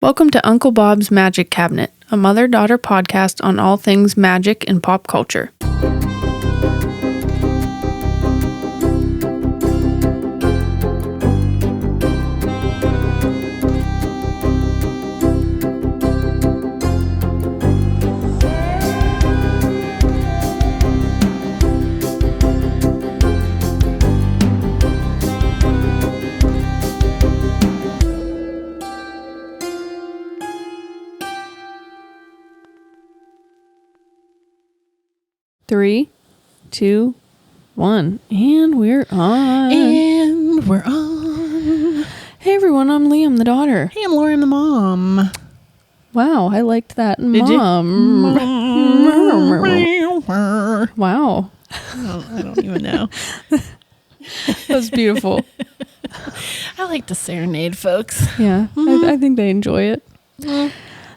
Welcome to Uncle Bob's Magic Cabinet, a mother-daughter podcast on all things magic and pop culture. Three, two, one, and we're on. Hey everyone, I'm Leigh, I'm the daughter. Hey, I'm Lauren, the mom. Wow, I liked that. Did Mom. Wow. I don't even know. That was beautiful. I like to serenade folks. Yeah, I think they enjoy it.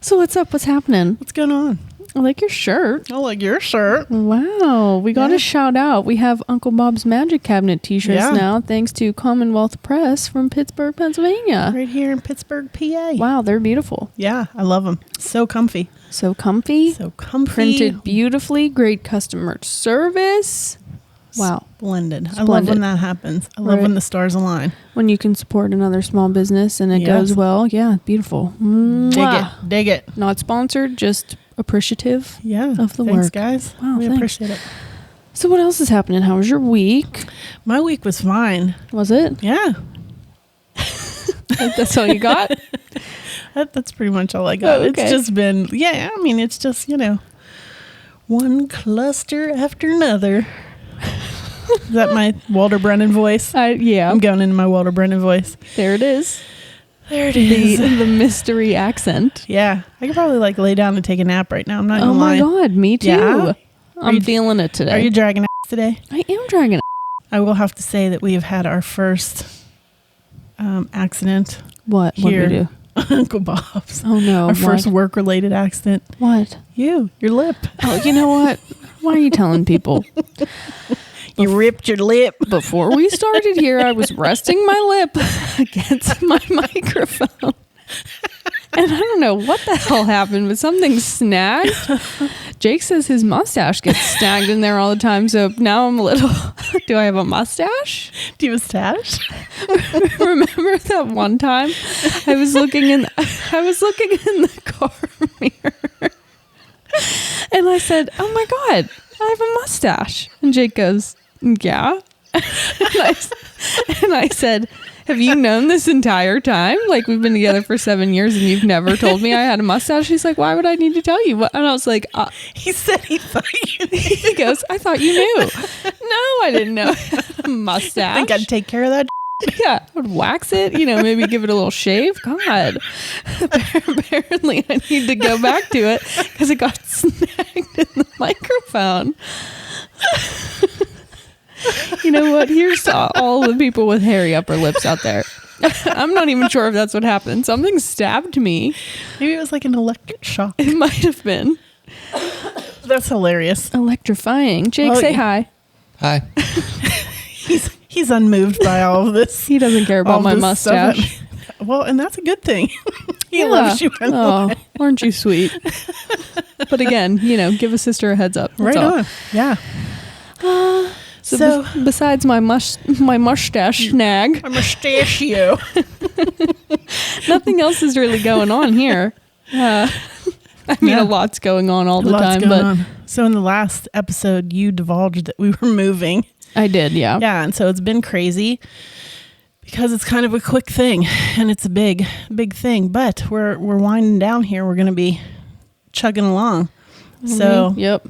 So what's up? What's happening? What's going on? I like your shirt. I like your shirt. Wow. We got a shout out. We have Uncle Bob's Magic Cabinet t-shirts now, thanks to Commonwealth Press from Pittsburgh, Pennsylvania. Right here in Pittsburgh, PA. Wow, they're beautiful. Yeah, I love them. So comfy. So comfy. So comfy. Printed beautifully. Great customer service. Wow. Splendid. I love when that happens. I love when the stars align. When you can support another small business and it goes well. Yeah, beautiful. Dig it. Not sponsored, just appreciative of the work. Thanks, guys. Wow, we appreciate it. So what else is happening? How was your week? My week was fine. Was it? Yeah. That's all you got? That's pretty much all I got. Oh, okay. It's just been, it's just, one cluster after another. Is that my Walter Brennan voice? Yeah. I'm going into my Walter Brennan voice. There it is. There it is. The mystery accent. Yeah. I could probably lay down and take a nap right now. I'm not even lying. Oh my God, me too. Yeah? I'm feeling it today. Are you dragging ass today? I am dragging I will have to say that we have had our first accident. What? What here. did we do? Uncle Bob's. Oh no. Our first work-related accident. What? Your lip. Oh, you know what? Why are you telling people? You ripped your lip. Before we started here, I was resting my lip against my microphone. And I don't know what the hell happened, but something snagged. Jake says his mustache gets snagged in there all the time. So now I'm a little, do I have a mustache? Do you have a stash? Remember that one time I was looking in the car mirror and I said, "Oh my God, I have a mustache." And Jake goes, "Yeah." And I said, "Have you known this entire time? Like, we've been together for 7 years and you've never told me I had a mustache?" He's like, "Why would I need to tell you?" And I was like, he said he thought you knew. He goes, "I thought you knew." No, I didn't know I had a mustache. I think I'd take care of that. Yeah, I would wax it, maybe give it a little shave. God. Apparently I need to go back to it because it got snagged in the microphone. You know what? Here's all the people with hairy upper lips out there. I'm not even sure if that's what happened. Something stabbed me. Maybe it was like an electric shock. It might have been. That's hilarious. Electrifying. Jake, say hi. Hi. He's unmoved by all of this. He doesn't care about my mustache. Well, and that's a good thing. He loves you. Aren't you sweet? But again, give a sister a heads up. Right on. Yeah. So besides my mustache snag, my mustachio, nothing else is really going on here. A lot's going on all the time. So in the last episode, you divulged that we were moving. I did, yeah. Yeah, and so it's been crazy because it's kind of a quick thing and it's a big thing. But we're winding down here. We're going to be chugging along. So yep.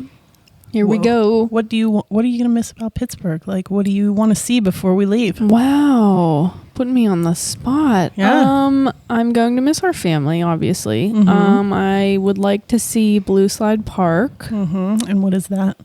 Here we go. What are you going to miss about Pittsburgh? Like, what do you want to see before we leave? Wow. Putting me on the spot. Yeah. I'm going to miss our family, obviously. Mm-hmm. I would like to see Blue Slide Park. Mm-hmm. And what is that?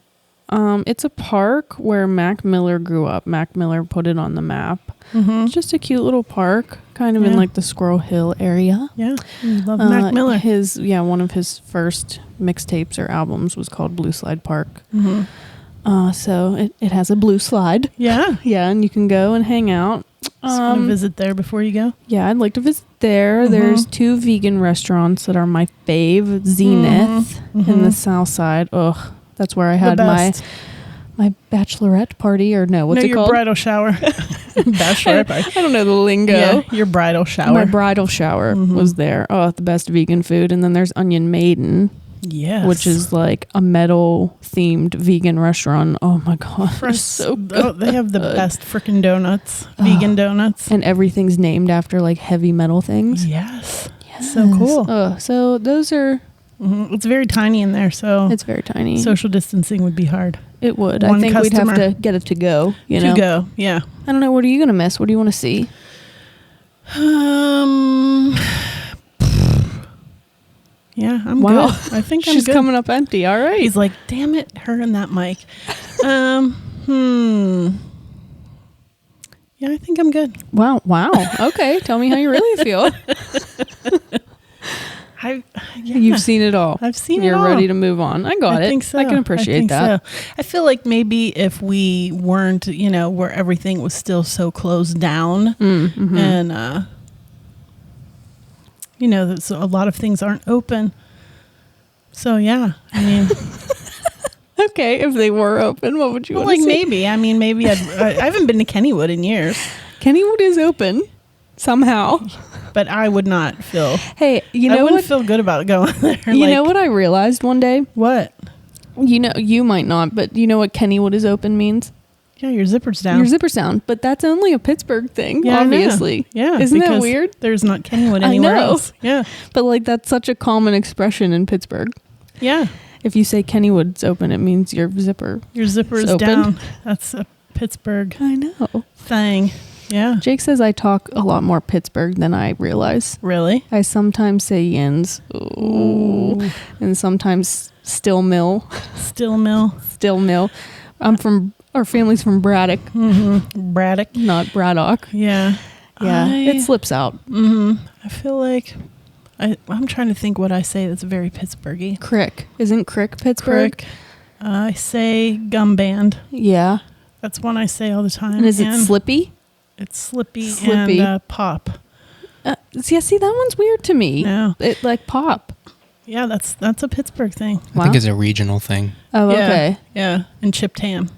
It's a park where Mac Miller grew up. Mac Miller put it on the map. Mm-hmm. It's just a cute little park, kind of in like the Squirrel Hill area. Yeah, love Mac Miller. One of his first mixtapes or albums was called Blue Slide Park. Mm-hmm. So it has a blue slide. Yeah. Yeah, and you can go and hang out. Just want to visit there before you go? Yeah, I'd like to visit there. There's 2 vegan restaurants that are my fave. Zenith in the South Side. Ugh, that's where I had my bachelorette party, or what's it your called? Bridal shower. Bachelorette party. I don't know the lingo. Yeah, your bridal shower. My bridal shower was there. Oh, the best vegan food. And then there's Onion Maiden. Yes. Which is like a metal themed vegan restaurant. Oh my God. They're so good. Oh, they have the best freaking donuts. Vegan donuts. And everything's named after like heavy metal things. Yes. So cool. So those are... It's very tiny in there, so... It's very tiny. Social distancing would be hard. It would. One I think customer. we'd have to get it to go, you know? To go, yeah. I don't know. What are you going to miss? What do you want to see? Yeah, I'm wow. good. I think She's I'm good. coming up empty. All right. He's like, damn it, her and that mic. Yeah, I think I'm good. Wow. Okay. Tell me how you really feel. You've seen it all. I've seen it all. You're ready to move on. I got it. I think so. I can appreciate that. So. I feel like maybe if we weren't, where everything was still so closed down and, there's a lot of things aren't open. So, yeah, I mean... Okay, if they were open, what would you want to see? Maybe. I mean, maybe I haven't been to Kennywood in years. Kennywood is open somehow. But I would not feel... Hey, I wouldn't feel good about going there. You know what I realized one day? What? You might not, but you know what Kennywood is open means? Yeah, your zipper's down. Your zipper's down. But that's only a Pittsburgh thing, yeah, obviously. Yeah. Isn't that weird? There's not Kennywood anywhere else. Yeah. But like that's such a common expression in Pittsburgh. Yeah. If you say Kennywood's open, it means your zipper. Your zipper is down. That's a Pittsburgh thing. Yeah. Jake says I talk a lot more Pittsburgh than I realize. Really? I sometimes say yins. Ooh. And sometimes still mill. Still mill. Our family's from Braddock. Braddock. Not Braddock. Yeah. Yeah. It slips out. I feel like I'm trying to think what I say that's very Pittsburghy. Crick. Isn't Crick Pittsburgh? Crick. I say gum band. Yeah. That's one I say all the time. And is it slippy? It's slippy. And pop. See, that one's weird to me. No. It like pop. Yeah, that's a Pittsburgh thing. I think it's a regional thing. Oh, okay. Yeah. And chipped ham.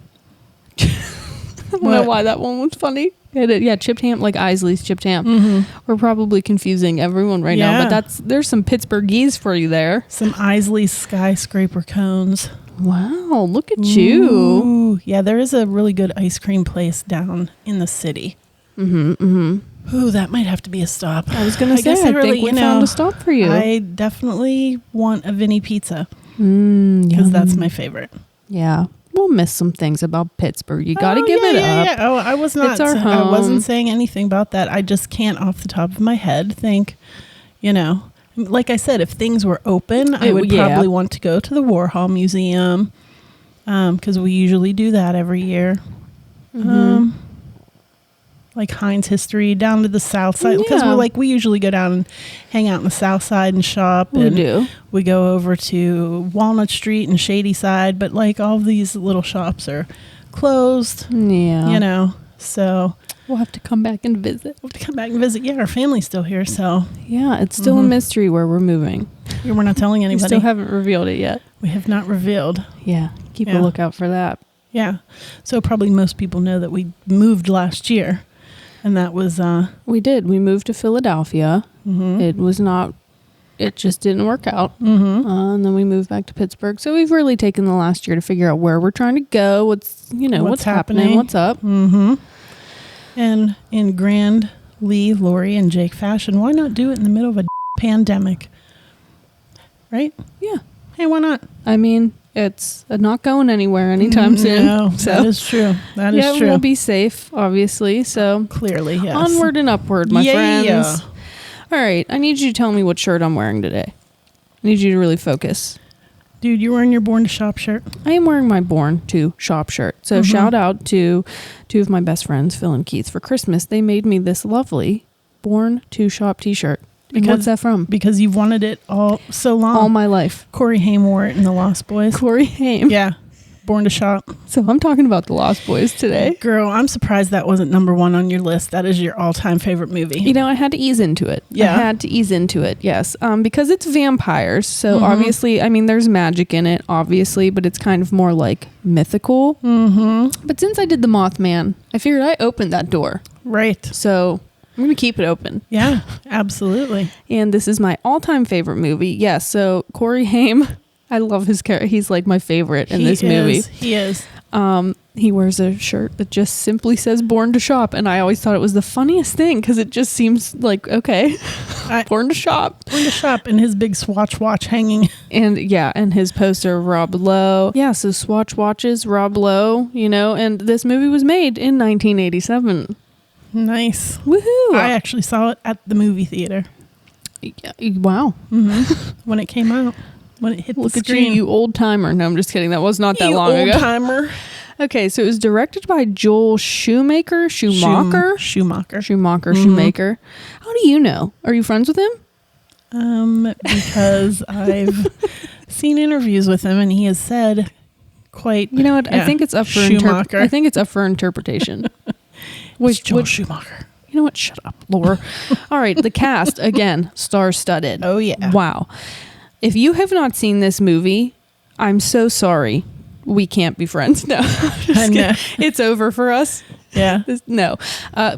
I don't know why that one was funny. Yeah, chipped ham, like Isley's chipped ham. We're probably confusing everyone right now, but there's some Pittsburghese for you there. Some Isley's skyscraper cones. Wow, look at you. Ooh, yeah, there is a really good ice cream place down in the city. Ooh, that might have to be a stop. I was going to say, I think we found a stop for you. I definitely want a Vinny pizza because that's my favorite. Yeah. We'll miss some things about Pittsburgh. You got to give it up. Yeah. Oh, I was not. It's our home. I wasn't saying anything about that. I just can't, off the top of my head, think. Like I said, if things were open, I would probably want to go to the Warhol Museum because we usually do that every year. Like Heinz History down to the South Side because we usually go down and hang out in the South Side and shop. We do. We go over to Walnut Street and Shady Side, but like all these little shops are closed. Yeah. So we'll have to come back and visit. Yeah, our family's still here, so yeah, it's still a mystery where we're moving. Yeah, we're not telling anybody. We still haven't revealed it yet. We have not revealed. Yeah, keep a lookout for that. Yeah, so probably most people know that we moved last year. And that was... we did. We moved to Philadelphia. It was not... It just didn't work out. And then we moved back to Pittsburgh. So we've really taken the last year to figure out where we're trying to go. What's happening. What's up. And in grand Leigh, Lori, and Jake fashion, why not do it in the middle of a pandemic? Right? Yeah. Hey, why not? I mean... It's not going anywhere anytime soon. No, so. That is true. That is true. We'll be safe, obviously. So clearly, yes. Onward and upward, my friends. All right. I need you to tell me what shirt I'm wearing today. I need you to really focus. Dude, you're wearing your Born to Shop shirt? I am wearing my Born to Shop shirt. So shout out to 2 of my best friends, Phil and Keith. For Christmas, they made me this lovely Born to Shop t-shirt. And what's that from? Because you've wanted it all so long. All my life. Corey Haim wore it in The Lost Boys. Corey Haim. Yeah. Born to Shop. So I'm talking about The Lost Boys today. Girl, I'm surprised that wasn't number one on your list. That is your all-time favorite movie. You know, I had to ease into it. Yeah. I had to ease into it, yes. Because it's vampires. So obviously, I mean, there's magic in it, obviously, but it's kind of more like mythical. Mm-hmm. But since I did The Mothman, I figured I opened that door. Right. So I'm going to keep it open. Yeah, absolutely. And this is my all-time favorite movie. Yes, so Corey Haim, I love his character. He's like my favorite in this movie. He is. He wears a shirt that just simply says Born to Shop. And I always thought it was the funniest thing because it just seems like, okay, Born to Shop. Born to Shop and his big Swatch watch hanging. And yeah, and his poster of Rob Lowe. Yeah, so Swatch watches, Rob Lowe, you know, and this movie was made in 1987. Nice. Woohoo. I actually saw it at the movie theater. Wow. Mm-hmm. When it came out. When it hit the screen. Look at you old timer. No, I'm just kidding. That was not that long ago. Old timer. Okay, so it was directed by Joel Schumacher. Schumacher. How do you know? Are you friends with him? Because I've seen interviews with him and he has said quite. You know what? Yeah, I think it's up for Schumacher. I think it's up for interpretation. Joel Schumacher. You know what? Shut up, Laura. All right, the cast again, star-studded. Oh yeah. Wow. If you have not seen this movie, I'm so sorry. We can't be friends. No, it's over for us. Yeah. No,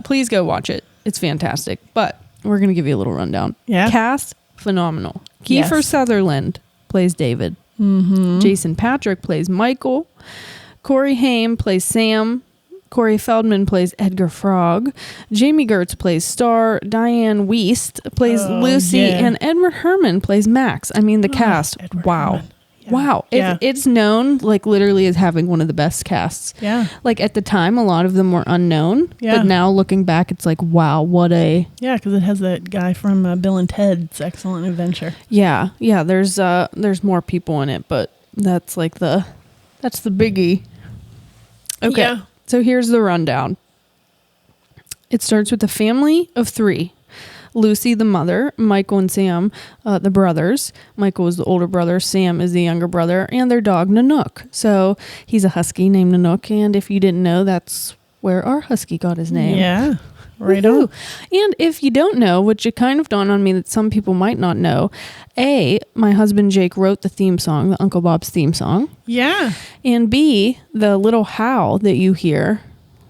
please go watch it. It's fantastic. But we're going to give you a little rundown. Yeah. Cast, phenomenal. Kiefer Sutherland plays David. Mm-hmm. Jason Patrick plays Michael. Corey Haim plays Sam. Corey Feldman plays Edgar Frog. Jamie Gertz plays Star. Diane Wiest plays Lucy. Yeah. And Edward Herrmann plays Max. I mean, the cast. Edward Wow. Herrmann. Yeah. Wow. Yeah. It's known, like, literally as having one of the best casts. Yeah. Like, at the time, a lot of them were unknown. Yeah. But now, looking back, it's like, wow, what a... Yeah, because it has that guy from Bill and Ted's Excellent Adventure. Yeah. Yeah, there's more people in it, but that's like that's the biggie. Okay. Yeah. So here's the rundown. It starts with a family of 3. Lucy, the mother, Michael and Sam, the brothers. Michael is the older brother, Sam is the younger brother, and their dog, Nanook. So he's a husky named Nanook, and if you didn't know, that's where our husky got his name. Yeah, right Woo-hoo. on. And if you don't know, which it kind of dawned on me that some people might not know, my husband Jake wrote the theme song, the Uncle Bob's theme song. Yeah. And B, the little howl that you hear,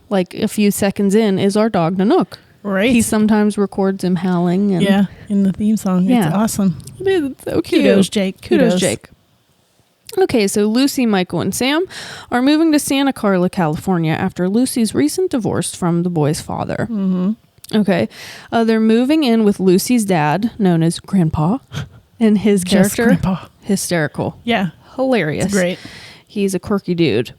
like a few seconds in, is our dog Nanook. Right. He sometimes records him howling. And yeah, in the theme song. Yeah. It's awesome. It is. It's so cute. Kudos, Jake. Kudos, Jake. Okay, so Lucy, Michael, and Sam are moving to Santa Carla, California after Lucy's recent divorce from the boy's father. Mm-hmm. Okay. They're moving in with Lucy's dad, known as Grandpa, and his character, Grandpa. Hysterical. Yeah. Hilarious. It's great. He's a quirky dude.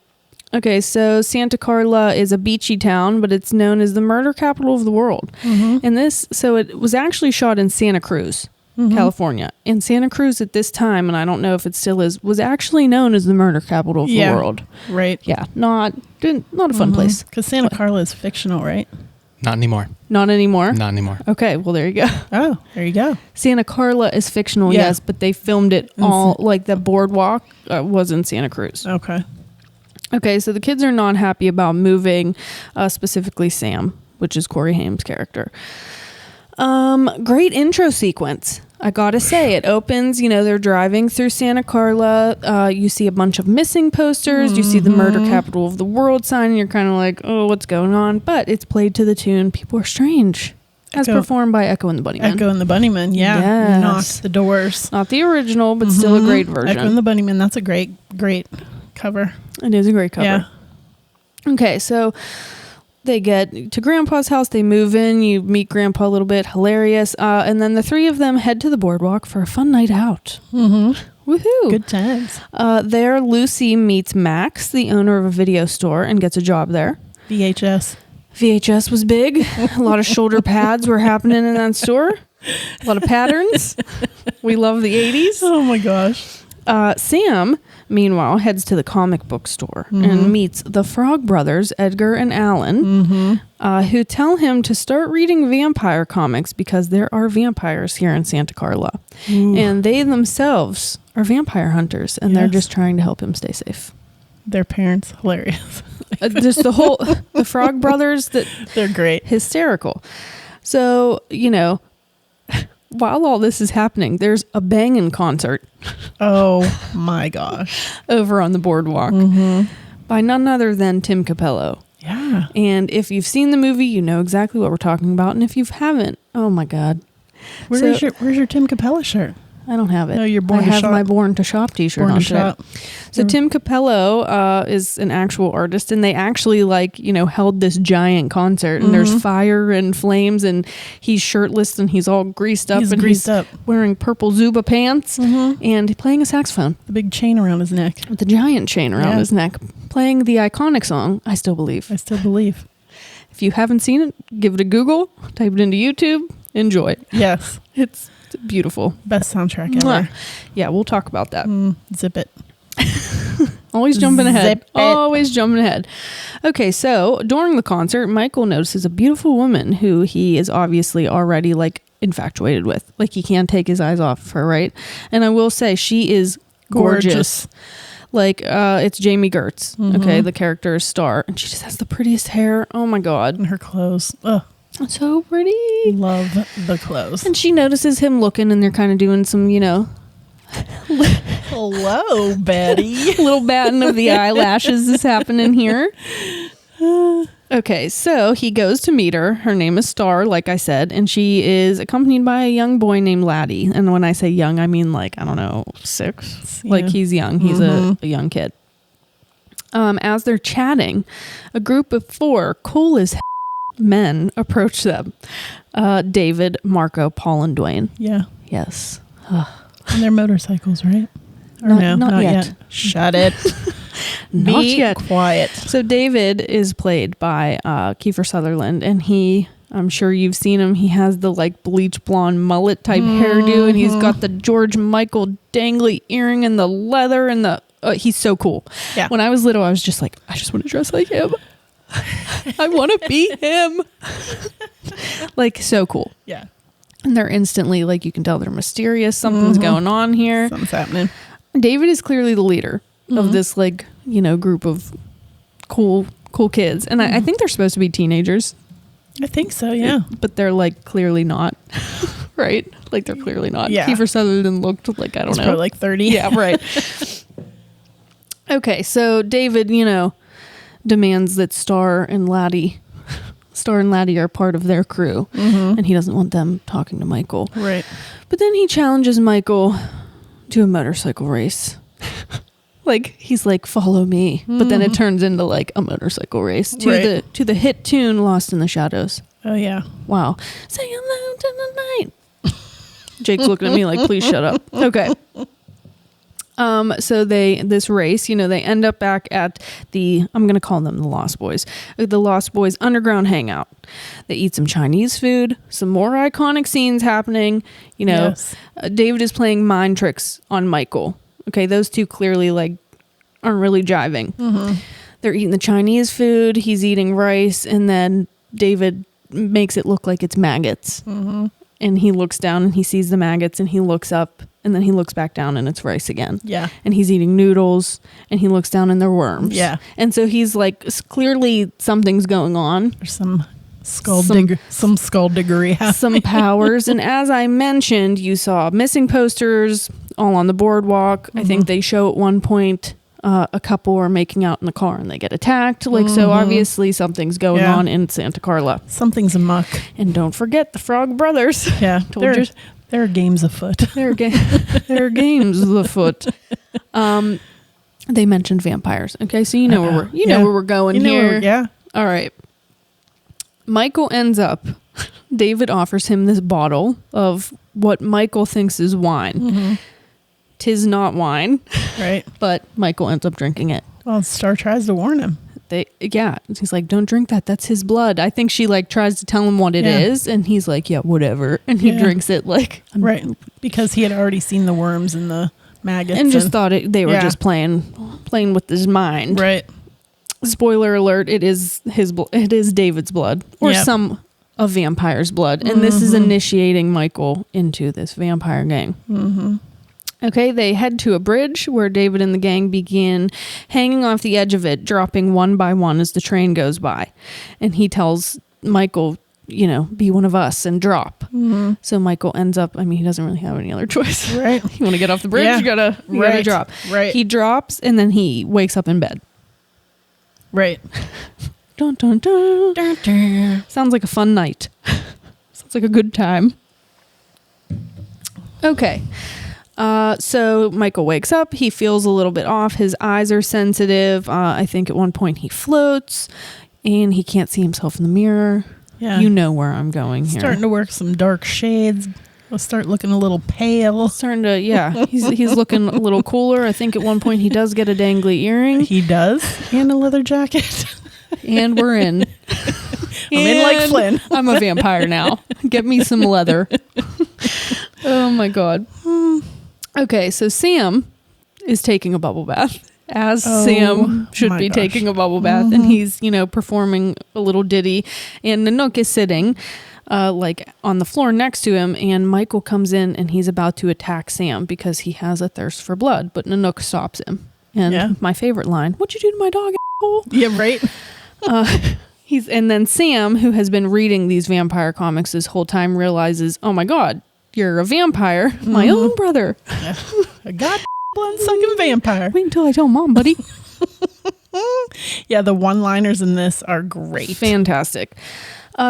Okay, so Santa Carla is a beachy town, but it's known as the murder capital of the world. Mm-hmm. And it was actually shot in Santa Cruz, California. And Santa Cruz at this time, and I don't know if it still is, was actually known as the murder capital of the world. Right. Yeah, not a fun place. Because Santa Carla is fictional, right? Not anymore. Not anymore? Not anymore. Okay, well, there you go. Oh, there you go. Santa Carla is fictional, yes, but they filmed it all, like the boardwalk was in Santa Cruz. Okay. Okay, so the kids are not happy about moving, specifically Sam, which is Corey Haim's character. Great intro sequence. I gotta say, it opens, they're driving through Santa Carla. You see a bunch of missing posters. You see the murder capital of the world sign. And you're kind of like, oh, what's going on? But it's played to the tune People Are Strange, as performed by Echo and the Bunnymen. Echo and the Bunnymen, yeah. Yes. Knocked the doors. Not the original, but still a great version. Echo and the Bunnymen, that's a great cover. It is a great cover. Yeah. Okay, so they get to Grandpa's house. They move in. You meet Grandpa a little bit. Hilarious. And then the 3 of them head to the boardwalk for a fun night out. Mm-hmm. Woohoo. Good times. There, Lucy meets Max, the owner of a video store, and gets a job there. VHS was big. A lot of shoulder pads were happening in that store. A lot of patterns. We love the 80s. Oh, my gosh. Sam, meanwhile, heads to the comic book store and meets the Frog brothers, Edgar and Alan, who tell him to start reading vampire comics because there are vampires here in Santa Carla. Ooh. And they themselves are vampire hunters, and they're just trying to help him stay safe. Their parents, hilarious. Just the Frog Brothers, they're great. Hysterical. So, while all this is happening, there's a banging concert. Oh my gosh. Over on the boardwalk by none other than Tim Capello. Yeah. And if you've seen the movie, you know exactly what we're talking about. And if you haven't, oh my God. Where's your Tim Capello shirt? I don't have it. No, you're Born I to have Shop. my Born to Shop t-shirt on today. So Tim Capello is an actual artist, and they actually held this giant concert, and there's fire and flames, and he's shirtless and he's all greased up, he's wearing purple Zuba pants and playing a saxophone. The big chain around his neck. With the giant chain around his neck, playing the iconic song, I Still Believe. I Still Believe. If you haven't seen it, give it a Google, type it into YouTube, enjoy. Yes. It's beautiful. Best soundtrack ever. Yeah, we'll talk about that. Zip it. Always jumping ahead. Zip it. Always jumping ahead. Okay, so during the concert, Michael notices a beautiful woman who he is obviously already infatuated with. He can't take his eyes off of her, right? And I will say she is gorgeous. It's Jamie Gertz. Okay, the character is Star, and she just has the prettiest hair. Oh my God. And her clothes. Ugh. So pretty. Love the clothes. And she notices him looking, and they're kind of doing some, hello, Betty. Little batting of the eyelashes is happening here. Okay, so he goes to meet her. Her name is Star, like I said, and she is accompanied by a young boy named Laddie. And when I say young, I mean 6. Yeah. He's young. He's a young kid. As they're chatting, a group of 4 cool as men approach them. David, Marco, Paul, and Dwayne. Yeah. Yes. And they're motorcycles, right? Or not yet. Shut it. Not yet. Quiet. So David is played by Kiefer Sutherland, and I'm sure you've seen him. He has the bleach blonde mullet type hairdo, and he's got the George Michael dangly earring and the leather and the. He's so cool. Yeah. When I was little, I was just like, I just want to dress like him. I want to be him. So cool. Yeah. And they're instantly you can tell they're mysterious. Something's going on here. Something's happening. David is clearly the leader of this group of cool kids. And I think they're supposed to be teenagers. I think so, yeah. But they're clearly not. Right? They're clearly not. Yeah. Kiefer Sutherland looked I don't know. Probably 30. Yeah, right. Okay, so David, demands that Star and Laddie are part of their crew, and he doesn't want them talking to Michael. Right. But then he challenges Michael to a motorcycle race. He's follow me. But then it turns into a motorcycle race to the hit tune Lost in the Shadows. Oh yeah. Wow. Say hello to the night. Jake's looking at me please shut up. Okay. So this race, they end up back at I'm going to call them the Lost Boys, underground hangout. They eat some Chinese food, some more iconic scenes happening. Yes. David is playing mind tricks on Michael. Okay. Those two clearly aren't really jiving. They're eating the Chinese food. He's eating rice. And then David makes it look like it's maggots. And he looks down and he sees the maggots and he looks up and then he looks back down and it's rice again. Yeah. And he's eating noodles and he looks down and they're worms. Yeah. And so he's clearly something's going on. There's some skullduggery happening. Some powers. And as I mentioned, you saw missing posters all on the boardwalk. I think they show at one point a couple are making out in the car and they get attacked. So obviously something's going on in Santa Carla. Something's amok. And don't forget the Frog Brothers. Yeah. There are games afoot. There are games afoot. They mentioned vampires. Okay, so where we're going here. Yeah. All right. Michael ends up. David offers him this bottle of what Michael thinks is wine. 'Tis not wine. Right. But Michael ends up drinking it. Well, Star tries to warn him. He's like, don't drink that. That's his blood. I think she tries to tell him what it is. And he's like, yeah, whatever. And he drinks it right. Because he had already seen the worms and the maggots. And just thought they were just playing with his mind. Right. Spoiler alert, it is David's blood. Or a vampire's blood. And this is initiating Michael into this vampire gang. Okay, they head to a bridge where David and the gang begin hanging off the edge of it, dropping one by one as the train goes by. And he tells Michael, be one of us and drop. Mm-hmm. So Michael ends up, he doesn't really have any other choice. Right. You want to get off the bridge, you gotta drop. Right. He drops and then he wakes up in bed. Right. Dun, dun, dun. Dun, dun. Sounds like a fun night. Sounds like a good time. Okay. So Michael wakes up. He feels a little bit off. His eyes are sensitive. I think at one point he floats and he can't see himself in the mirror. Yeah. You know where I'm going here. Starting to work some dark shades. I'll start looking a little pale. Starting to, yeah. He's looking a little cooler. I think at one point he does get a dangly earring. He does. And a leather jacket. And we're in. I'm in like Flynn. I'm a vampire now. Get me some leather. Oh my God. Okay, so Sam is taking a bubble bath, as Sam should be taking a bubble bath, and he's, performing a little ditty, and Nanook is sitting, on the floor next to him, and Michael comes in, and he's about to attack Sam because he has a thirst for blood, but Nanook stops him. And my favorite line, "What'd you do to my dog, asshole?" Yeah, right. And then Sam, who has been reading these vampire comics this whole time, realizes, oh my God, you're a vampire, my own brother. A blood-sucking vampire. Wait until I tell Mom, buddy. Yeah, the one-liners in this are great. Fantastic.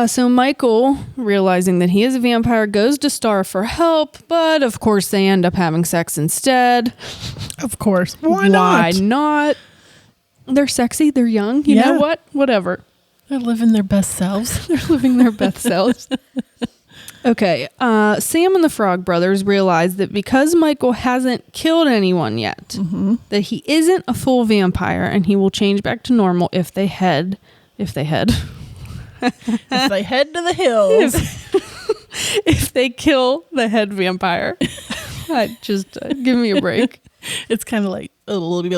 So Michael, realizing that he is a vampire, goes to Star for help, but of course they end up having sex instead. Of course. Why not? They're sexy. They're young. You know what? Whatever. They're living their best selves. They're living their best selves. Okay. Sam and the Frog Brothers realize that because Michael hasn't killed anyone yet, that he isn't a full vampire and he will change back to normal if they head if they head to the hills. If they kill the head vampire. Just give me a break. It's kind of like a little bit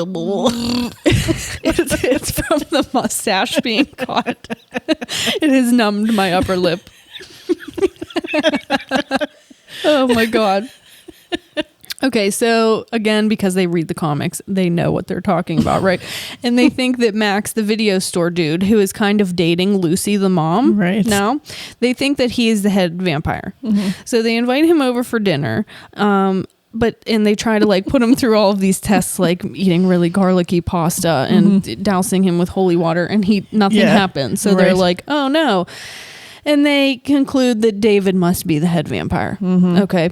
it's from the mustache being caught. It has numbed my upper lip. Oh my God. Okay, so again, because they read the comics, they know what they're talking about, right? And they think that Max, the video store dude, who is kind of dating Lucy, the mom, right now, they think that he is the head vampire. So they invite him over for dinner. And they try to put him through all of these tests, like eating really garlicky pasta and dousing him with holy water, and nothing happens. So they're like, oh no. And they conclude that David must be the head vampire. Okay.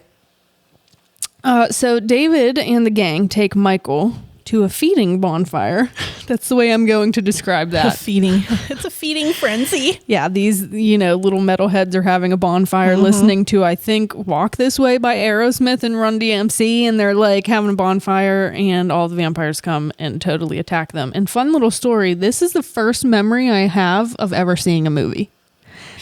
So David and the gang take Michael to a feeding bonfire. That's the way I'm going to describe that. It's a feeding frenzy. Yeah, these, little metalheads are having a bonfire listening to, I think, Walk This Way by Aerosmith and Run DMC. And they're having a bonfire and all the vampires come and totally attack them. And fun little story, this is the first memory I have of ever seeing a movie.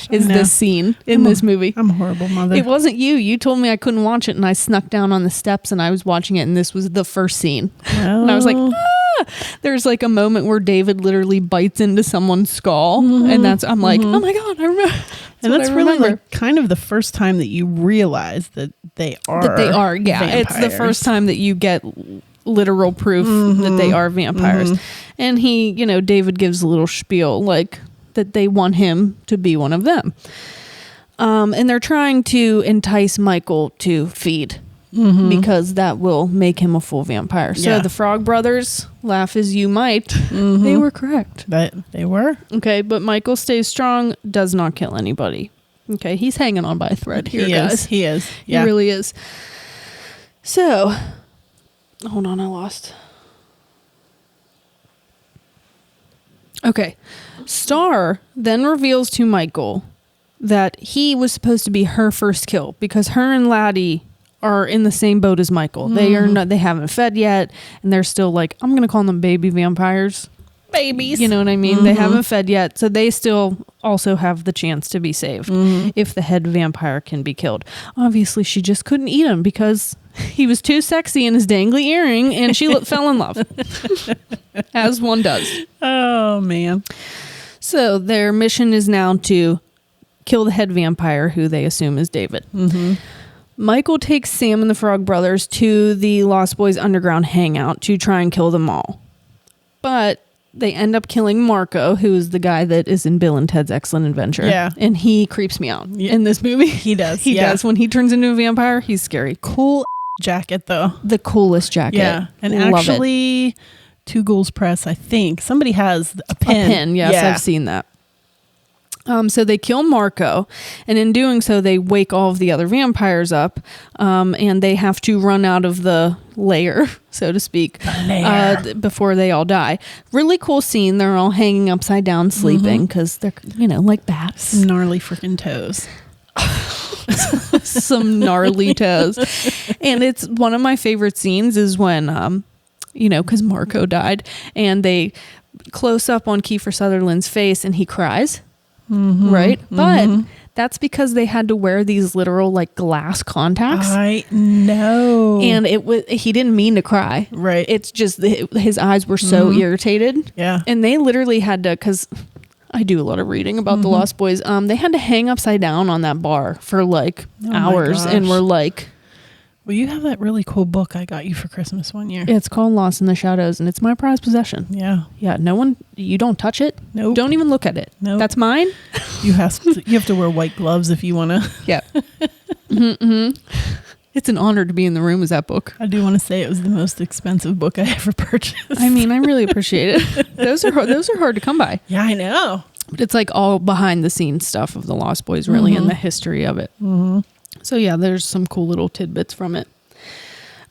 Is this scene in this movie. I'm a horrible mother. It wasn't you. You told me I couldn't watch it, and I snuck down on the steps and I was watching it, and this was the first scene. Oh. And I was like, ah! There's a moment where David literally bites into someone's skull, and I'm like, oh my God, I remember. That's really kind of the first time that you realize that they are. Yeah. Vampires. It's the first time that you get literal proof that they are vampires. And he, David gives a little spiel that they want him to be one of them. And they're trying to entice Michael to feed because that will make him a full vampire. So the Frog Brothers, laugh as you might, they were correct. They were. Okay, but Michael stays strong, does not kill anybody. Okay, he's hanging on by a thread here, guys. He is. Yeah. He really is. So, hold on, I lost. Okay. Star then reveals to Michael that he was supposed to be her first kill because her and Laddie are in the same boat as Michael. They haven't fed yet, and they're still I'm going to call them baby vampires. Babies. You know what I mean? They haven't fed yet, so they still also have the chance to be saved if the head vampire can be killed. Obviously, she just couldn't eat him because he was too sexy in his dangly earring, and she fell in love. As one does. Oh, man. So their mission is now to kill the head vampire, who they assume is David. Michael takes Sam and the Frog Brothers to the Lost Boys underground hangout to try and kill them all. But they end up killing Marco, who is the guy that is in Bill and Ted's Excellent Adventure. Yeah. And he creeps me out in this movie. He does. He does. When he turns into a vampire, he's scary. Cool jacket, though. The coolest jacket. Yeah. And Love actually, Two Ghouls Press, I think. Somebody has a pin. A pin, yes, yeah. I've seen that. So they kill Marco, and in doing so, they wake all of the other vampires up, and they have to run out of the lair, so to speak, before they all die. Really cool scene. They're all hanging upside down, sleeping, because they're, like bats. Some gnarly freaking toes. Some gnarly toes. And it's one of my favorite scenes is when, because Marco died, and they close up on Kiefer Sutherland's face, and he cries. Right? But that's because they had to wear these literal glass contacts. I know. And he didn't mean to cry. Right. It's just his eyes were so irritated. Yeah. And they literally had to, because I do a lot of reading about the Lost Boys. They had to hang upside down on that bar for hours, and we're like, well, you have that really cool book I got you for Christmas one year. It's called Lost in the Shadows, and it's my prized possession. Yeah. Yeah, you don't touch it. Nope. Don't even look at it. Nope. That's mine. You have to wear white gloves if you want to. Yeah. It's an honor to be in the room with that book. I do want to say it was the most expensive book I ever purchased. I mean, I really appreciate it. Those are hard to come by. Yeah, I know. But it's all behind the scenes stuff of the Lost Boys, really, and the history of it. So yeah, there's some cool little tidbits from it.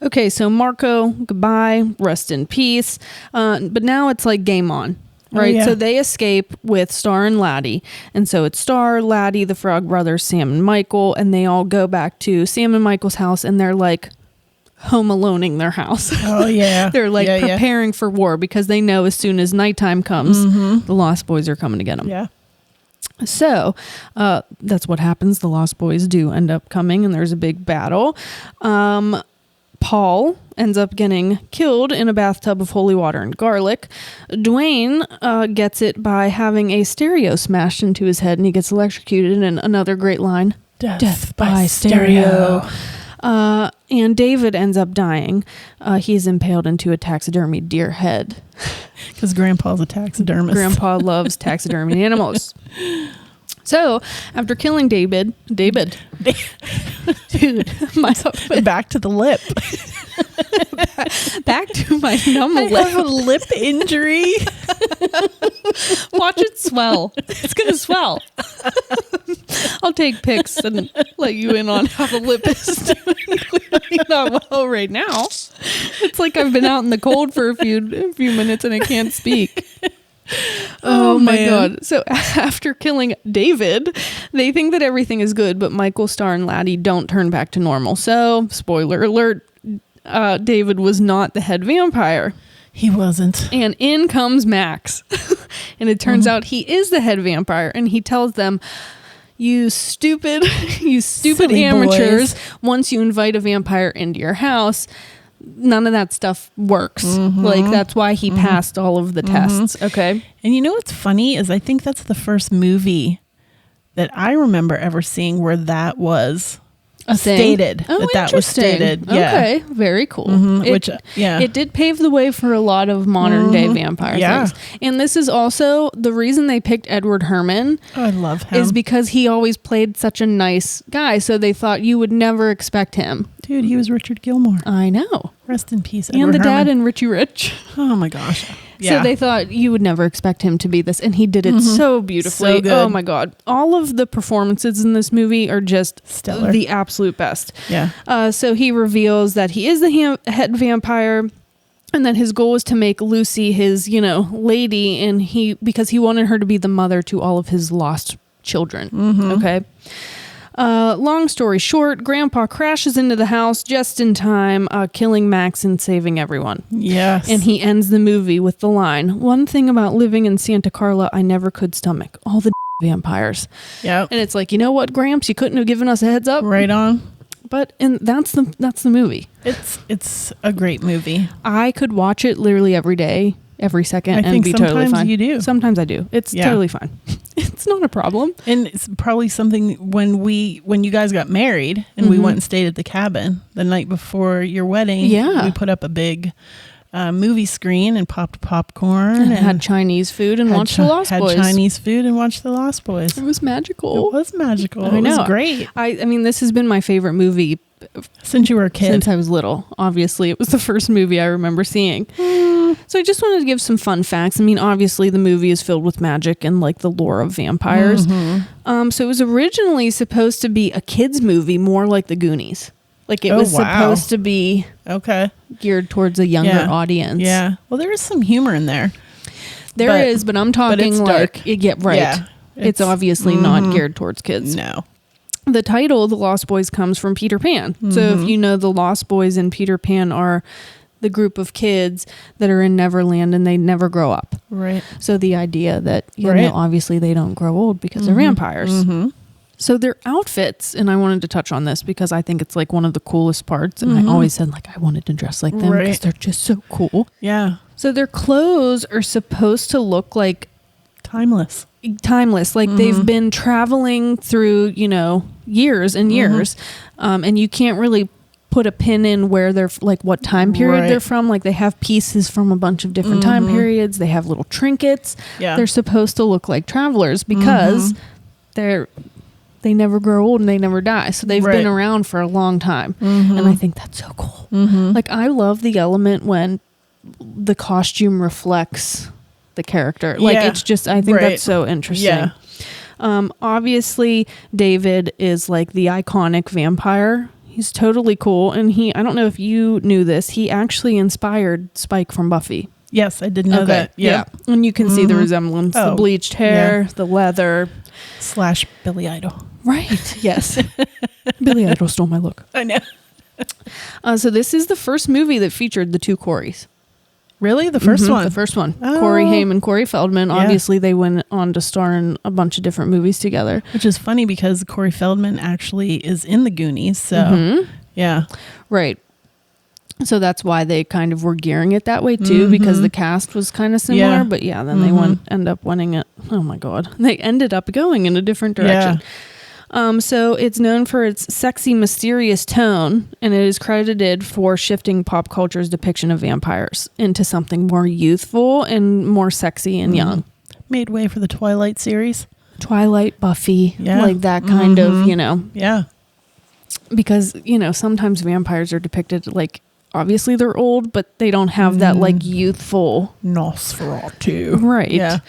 Okay, so Marco, goodbye, rest in peace. But now it's game on, right? Oh, yeah. So they escape with Star and Laddie. And so it's Star, Laddie, the Frog Brothers, Sam and Michael, and they all go back to Sam and Michael's house, and they're home aloneing their house. Oh, yeah. They're preparing for war because they know as soon as nighttime comes, the Lost Boys are coming to get them. Yeah. So that's what happens. The Lost Boys do end up coming, and there's a big battle. Paul ends up getting killed in a bathtub of holy water and garlic. Dwayne gets it by having a stereo smashed into his head, and he gets electrocuted. And another great line, death by stereo. And David ends up dying. He's impaled into a taxidermy deer head. Because Grandpa's a taxidermist. Grandpa loves taxidermy animals. So, after killing David, dude, back to the lip. back to my numb lip. I have a lip injury. Watch it swell. It's gonna swell. I'll take pics and let you in on how the lip is doing. Clearly not well right now. It's like I've been out in the cold for a few minutes and I can't speak. Oh my God. So after killing David, they think that everything is good, but Michael, Star, and Laddie don't turn back to normal. So, spoiler alert, David was not the head vampire. He wasn't. And in comes Max. And it turns out he is the head vampire, and he tells them, you stupid Silly amateurs, boys. once you invite a vampire into your house, none of that stuff works. That's why he passed all of the tests. Okay. And you know what's funny is I think that's the first movie that I remember ever seeing where that was stated. Oh, that was stated. Yeah. Okay. Very cool. It did pave the way for a lot of modern day vampire things. And this is also the reason they picked Edward Herrmann. Oh, I love him. Is because he always played such a nice guy. So they thought you would never expect him. Dude, he was Richard Gilmore. I know. Rest in peace, Edward And the Herrmann. dad in Richie Rich. Oh my gosh. Yeah. So they thought you would never expect him to be this. And he did it so beautifully. So good. Oh my God. All of the performances in this movie are just stellar. The absolute best. Yeah. So he reveals that he is the head vampire. And that his goal was to make Lucy his, lady. And because he wanted her to be the mother to all of his lost children. Okay. Long story short, Grandpa crashes into the house just in time, killing Max and saving everyone. Yes. And he ends the movie with the line, one thing about living in Santa Carla I never could stomach, all the vampires. Yeah. And it's like, you know what, Gramps, you couldn't have given us a heads up. Right on. But that's the movie. It's a great movie. I could watch it literally every day, every second, and be totally fine. You do. Sometimes I do. It's totally fine. It's not a problem. And it's probably something when you guys got married and we went and stayed at the cabin the night before your wedding. Yeah. We put up a big movie screen and popped popcorn and had Chinese food and watched The Lost Boys. Had Chinese food and watched The Lost Boys. It was magical. It was magical. I know. It was great. I mean, this has been my favorite movie since you were a kid. Since I was little. Obviously, it was the first movie I remember seeing. So I just wanted to give some fun facts. I mean, obviously, the movie is filled with magic and like the lore of vampires. So it was originally supposed to be a kids movie, more like The Goonies. Like it was supposed to be geared towards a younger audience. Yeah. Well, there is some humor in there. There is, but I'm talking like Yeah, it's obviously not geared towards kids. No. The title, The Lost Boys, comes from Peter Pan. So if you know, the Lost Boys and Peter Pan are the group of kids that are in Neverland and they never grow up. Right. So the idea that, you know, obviously they don't grow old because they're vampires. So their outfits, and I wanted to touch on this because I think it's like one of the coolest parts. And I always said like I wanted to dress like them because they're just so cool. Yeah. So their clothes are supposed to look like timeless. Like they've been traveling through, you know, years and years. And you can't really put a pin in where they're like what time period they're from. Like they have pieces from a bunch of different time periods. They have little trinkets. Yeah. They're supposed to look like travelers because they never grow old and they never die. So they've been around for a long time. And I think that's so cool. Like I love the element when the costume reflects the character. Like it's just, I think that's so interesting. Yeah. Obviously David is like the iconic vampire. He's totally cool. And I don't know if you knew this, he actually inspired Spike from Buffy. Yes, I did know that. Yeah. And you can see the resemblance, the bleached hair, the leather. / Billy Idol. Right. Yes. Billy Idol stole my look. I know. So this is the first movie that featured the two Coreys. Really? The first one? The first one. Oh. Corey Haim and Corey Feldman. Yeah. Obviously, they went on to star in a bunch of different movies together. Which is funny because Corey Feldman actually is in the Goonies. So, yeah. Right. So that's why they kind of were gearing it that way too, because the cast was kind of similar. Yeah. But yeah, then they end up winning it. Oh my God. They ended up going in a different direction. Yeah. So it's known for its sexy, mysterious tone, and it is credited for shifting pop culture's depiction of vampires into something more youthful and more sexy and young. Made way for the Twilight series. Twilight, Buffy, like that kind of, you know. Yeah. Because, you know, sometimes vampires are depicted like, obviously they're old, but they don't have that like youthful Nosferatu. Right. Yeah.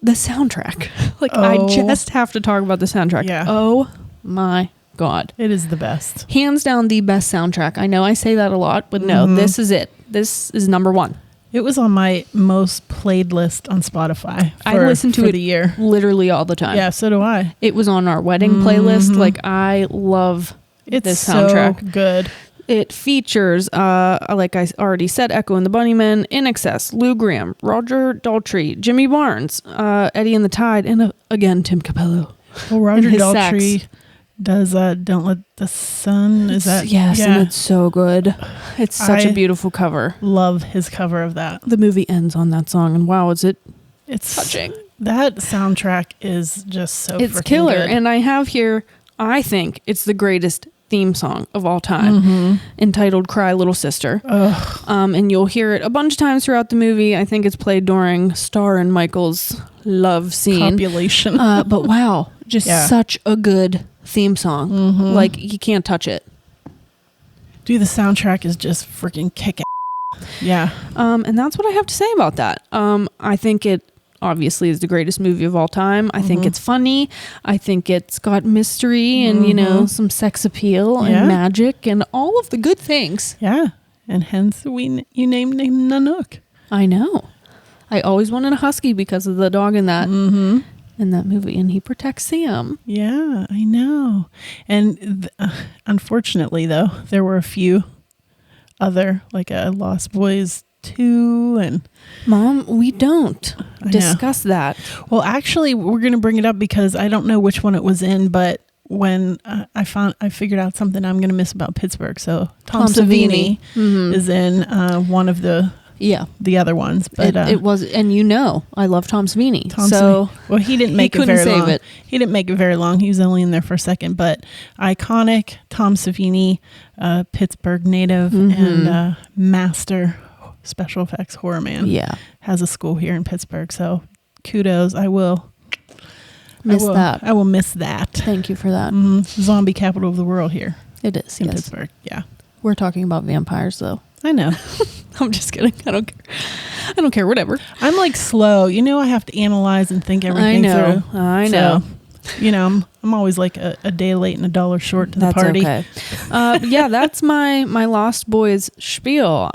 The soundtrack. Like I just have to talk about the soundtrack. Yeah. Oh my God. It is the best. Hands down the best soundtrack. I know I say that a lot, but no, this is it. This is number one. It was on my most played list on Spotify. I listen to it the year. Literally all the time. Yeah, so do I. It was on our wedding playlist. Like I love this soundtrack. So good. It features, like I already said, Echo and the Bunnymen, In Excess, Lou Gramm, Roger Daltrey, Jimmy Barnes, Eddie and the Tide, and again, Tim Capello. Well, Roger Daltrey does Don't Let the Sun. Is that? Yes, and it's so good. It's such a beautiful cover. Love his cover of that. The movie ends on that song, and wow, it's touching. That soundtrack is just so it's killer. good. And I have here, I think it's the greatest theme song of all time, entitled Cry Little Sister. And you'll hear it a bunch of times throughout the movie. I think it's played during Star and Michael's love scene. Copulation. But wow, just such a good theme song. Like you can't touch it. Dude, the soundtrack is just freaking kicking. Yeah. And that's what I have to say about that. I think it obviously is the greatest movie of all time. I think it's funny. I think it's got mystery and, you know, some sex appeal and magic and all of the good things. Yeah. And hence you named him Nanook. I know. I always wanted a husky because of the dog in that movie, and he protects Sam. Yeah, I know. And unfortunately, though, there were a few other, like Lost Boys 2 and Mom, we don't discuss that. Well, actually, we're going to bring it up because I don't know which one it was in, but when I figured out something I'm going to miss about Pittsburgh. So Tom Savini is in one of the Yeah. the other ones. But it was, and I love Tom Savini. Well, he didn't make it very long. He didn't make it very long. He was only in there for a second. But iconic Tom Savini, Pittsburgh native and master special effects horror man. Yeah. Has a school here in Pittsburgh. So kudos. I will miss that. Thank you for that. Zombie capital of the world here. It is in Pittsburgh. Yeah. We're talking about vampires though. I know. I'm just kidding. I don't care. I don't care. Whatever. I'm like slow. I have to analyze and think everything through. I know. So, I'm always like a day late and $1 short to the party. Okay. Yeah, that's my Lost Boys spiel.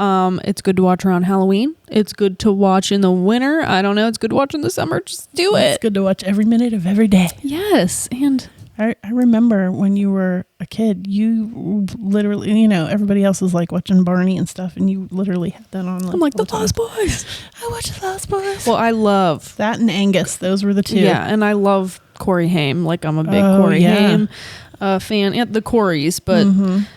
It's good to watch around Halloween. It's good to watch in the winter. I don't know. It's good to watch in the summer. Just do it. It's good to watch every minute of every day. Yes. And I remember when you were a kid, you literally, everybody else was like watching Barney and stuff, and you literally had that on. I'm like, the Lost Boys. I watch the Lost Boys. Well, I love that and Angus. Those were the two. Yeah, and I love Corey Haim. Like, I'm a big Corey Haim fan. Yeah, the Coreys, but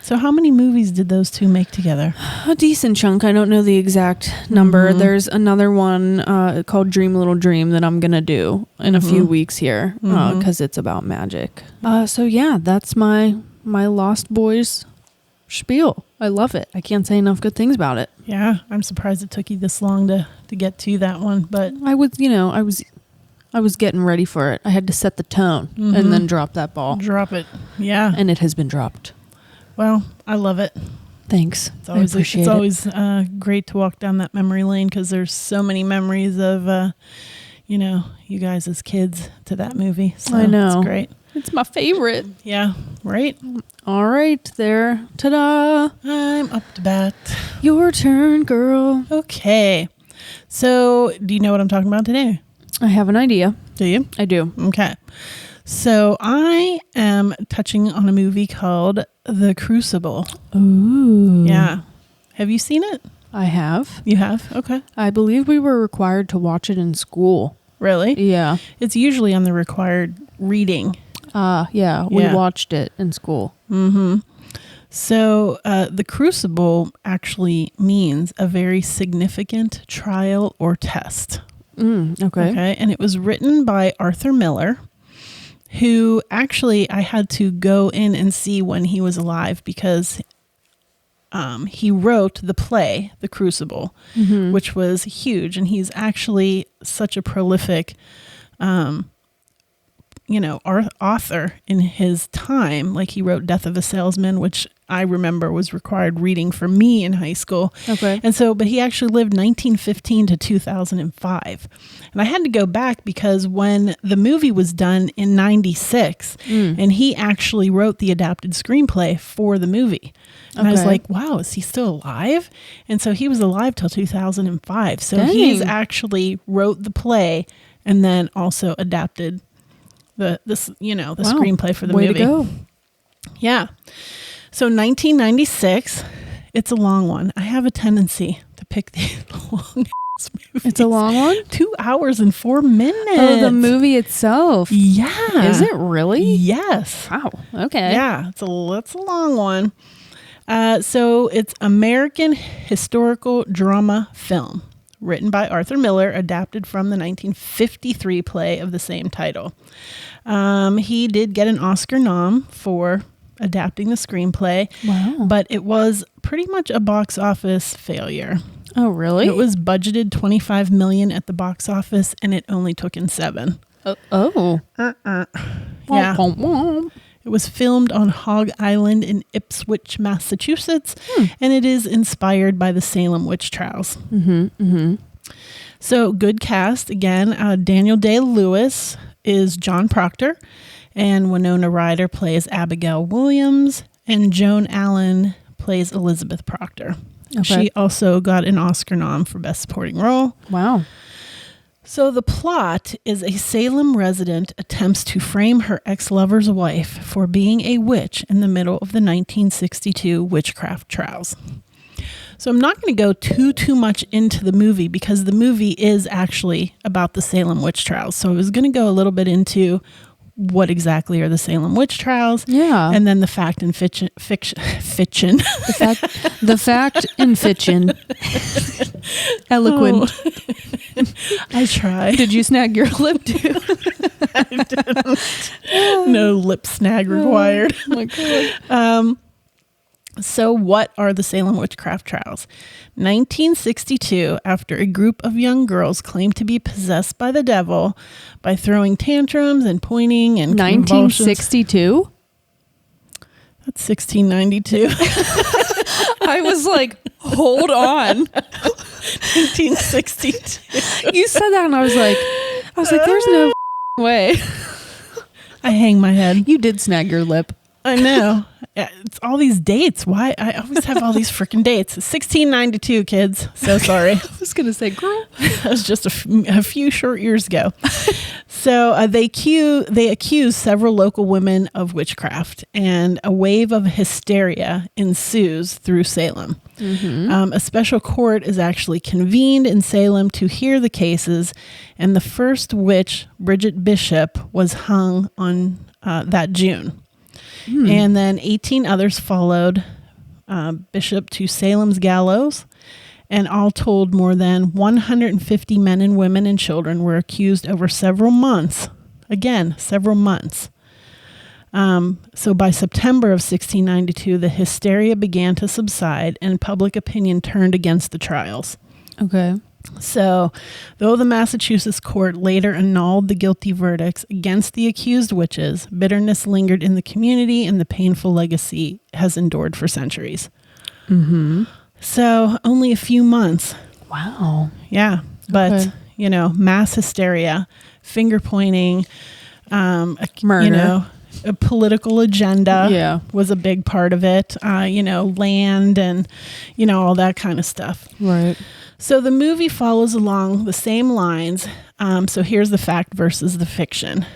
So how many movies did those two make together? A decent chunk. I don't know the exact number. There's another one called Dream Little Dream that I'm gonna do in a few weeks here because it's about magic. So yeah, that's my Lost Boys spiel. I love it. I can't say enough good things about it. Yeah, I'm surprised it took you this long to get to that one, but I was getting ready for it. I had to set the tone and then drop that ball. Drop it. Yeah. And it has been dropped. Well, I love it. Thanks. It's always great to walk down that memory lane because there's so many memories of, you guys as kids to that movie. So I know. It's great. It's my favorite. Yeah. Right? All right. There. Ta-da. I'm up to bat. Your turn, girl. Okay. So do you know what I'm talking about today? I have an idea. Do you? I do. Okay. So I am touching on a movie called The Crucible. Ooh. Yeah. Have you seen it? I have. You have? Okay. I believe we were required to watch it in school. Really? Yeah. It's usually on the required reading. Yeah. We watched it in school. So The Crucible actually means a very significant trial or test. Okay. And it was written by Arthur Miller, who actually I had to go in and see when he was alive because he wrote the play, The Crucible, which was huge. And he's actually such a prolific, author in his time. Like he wrote Death of a Salesman, which I remember was required reading for me in high school. Okay. And so, but he actually lived 1915 to 2005. And I had to go back because when the movie was done in 96, and he actually wrote the adapted screenplay for the movie. And I was like, wow, is he still alive? And so he was alive till 2005. So he's actually wrote the play and then also adapted the screenplay for the movie. Way to go. Yeah. So 1996, it's a long one. I have a tendency to pick the long movies. It's a long one? 2 hours and 4 minutes. Oh, the movie itself. Yeah. Is it really? Yes. Wow. Okay. Yeah, it's a long one. So it's American historical drama film, written by Arthur Miller, adapted from the 1953 play of the same title. He did get an Oscar nom for adapting the screenplay. Wow. But it was pretty much a box office failure. Oh, really? It was budgeted $25 million at the box office, and it only took in 7. Oh. Yeah. It was filmed on Hog Island in Ipswich, Massachusetts, and it is inspired by the Salem witch trials. So good cast. Again, Daniel Day-Lewis is John Proctor, and Winona Ryder plays Abigail Williams, and Joan Allen plays Elizabeth Proctor. Okay. She also got an Oscar nom for Best Supporting Role. Wow. So the plot is a Salem resident attempts to frame her ex-lover's wife for being a witch in the middle of the 1962 witchcraft trials. So I'm not going to go too much into the movie because the movie is actually about the Salem witch trials. So I was going to go a little bit into what exactly are the Salem witch trials. Yeah. And then the fact and fiction. The fact and fiction. Eloquent. Oh. I tried. Did you snag your lip too? I didn't. No lip snag required. Oh my God. So what are the Salem witchcraft trials? 1962, after a group of young girls claimed to be possessed by the devil by throwing tantrums and pointing and 1962? That's 1692. I was like, hold on. 1962. You said that and I was like, there's no way. I hang my head. You did snag your lip. I know. It's all these dates. Why? I always have all these freaking dates. 1692, kids. So sorry. I was going to say, girl. That was just a few short years ago. So they accuse several local women of witchcraft, and a wave of hysteria ensues through Salem. Mm-hmm. A special court is actually convened in Salem to hear the cases, and the first witch, Bridget Bishop, was hung on that June. And then 18 others followed Bishop to Salem's gallows. And all told, more than 150 men and women and children were accused over several months. Again, several months. So by September of 1692, the hysteria began to subside and public opinion turned against the trials. Okay. So, though the Massachusetts court later annulled the guilty verdicts against the accused witches, bitterness lingered in the community and the painful legacy has endured for centuries. Mm-hmm. So, only a few months. Wow. Yeah. But, mass hysteria, finger pointing, murder. A political agenda was a big part of it, land and, all that kind of stuff. Right. So the movie follows along the same lines. So here's the fact versus the fiction.